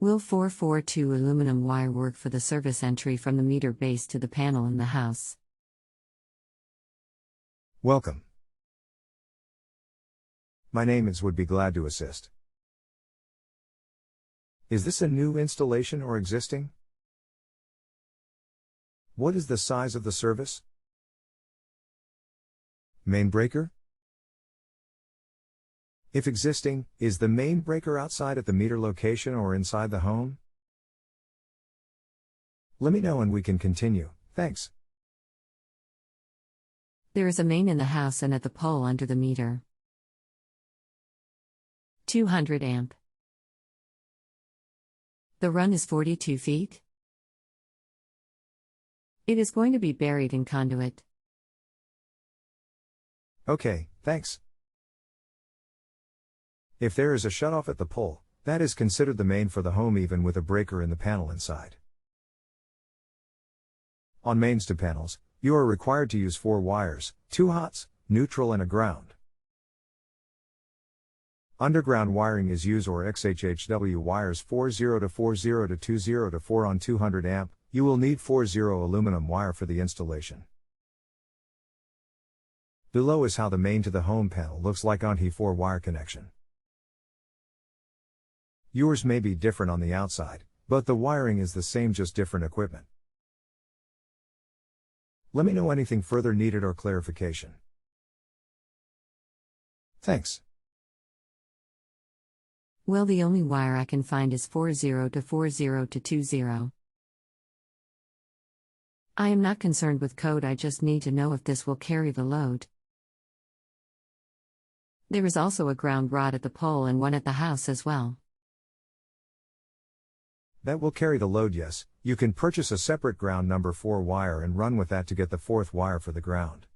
Will 442 aluminum wire work for the service entry from the meter base to the panel in the house? Welcome. My name is would be glad to assist. Is this a new installation or existing? What is the size of the service? Main breaker? If existing, is the main breaker outside at the meter location or inside the home? Let me know and we can continue, thanks. There is a main in the house and at the pole under the meter. 200 amp. The run is 42 feet. It is going to be buried in conduit. Okay, thanks. If there is a shutoff at the pole, that is considered the main for the home even with a breaker in the panel inside. On mains to panels, you are required to use 4 wires, 2 hots, neutral and a ground. Underground wiring is used or XHHW wires 40 to 40 to 20 to 4 on 200 amp, you will need 40 aluminum wire for the installation. Below is how the main to the home panel looks like on the 4 wire connection. Yours may be different on the outside, but the wiring is the same, just different equipment. Let me know anything further needed or clarification. Thanks. Well, the only wire I can find is 40 to 40 to 20. I am not concerned with code, I just need to know if this will carry the load. There is also a ground rod at the pole and one at the house as well. That will carry the load, yes. You can purchase a separate ground number 4 wire and run with that to get the 4th wire for the ground.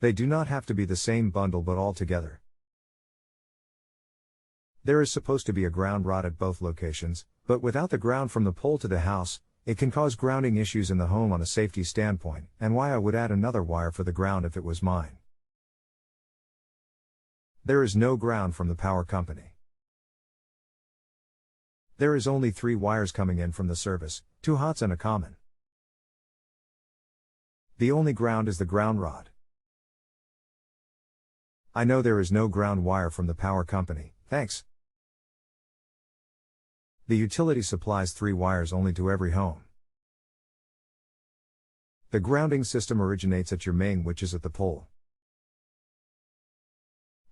They do not have to be the same bundle but all together. There is supposed to be a ground rod at both locations, but without the ground from the pole to the house, it can cause grounding issues in the home on a safety standpoint, and why I would add another wire for the ground if it was mine. There is no ground from the power company. There is only 3 wires coming in from the service, 2 hots and a common. The only ground is the ground rod. I know there is no ground wire from the power company, thanks. The utility supplies 3 wires only to every home. The grounding system originates at your main, which is at the pole.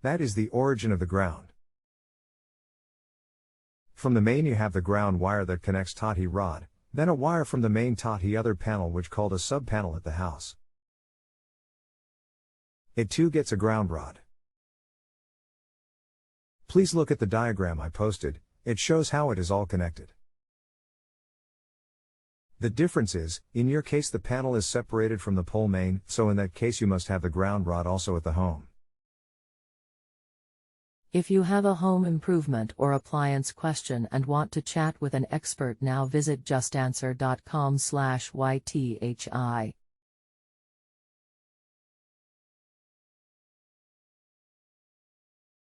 That is the origin of the ground. From the main you have the ground wire that connects to rod, then a wire from the main to the other panel which called a sub-panel at the house. It too gets a ground rod. Please look at the diagram I posted, it shows how it is all connected. The difference is, in your case the panel is separated from the pole main, so in that case you must have the ground rod also at the home. If you have a home improvement or appliance question and want to chat with an expert now, visit justanswer.com/YTHI.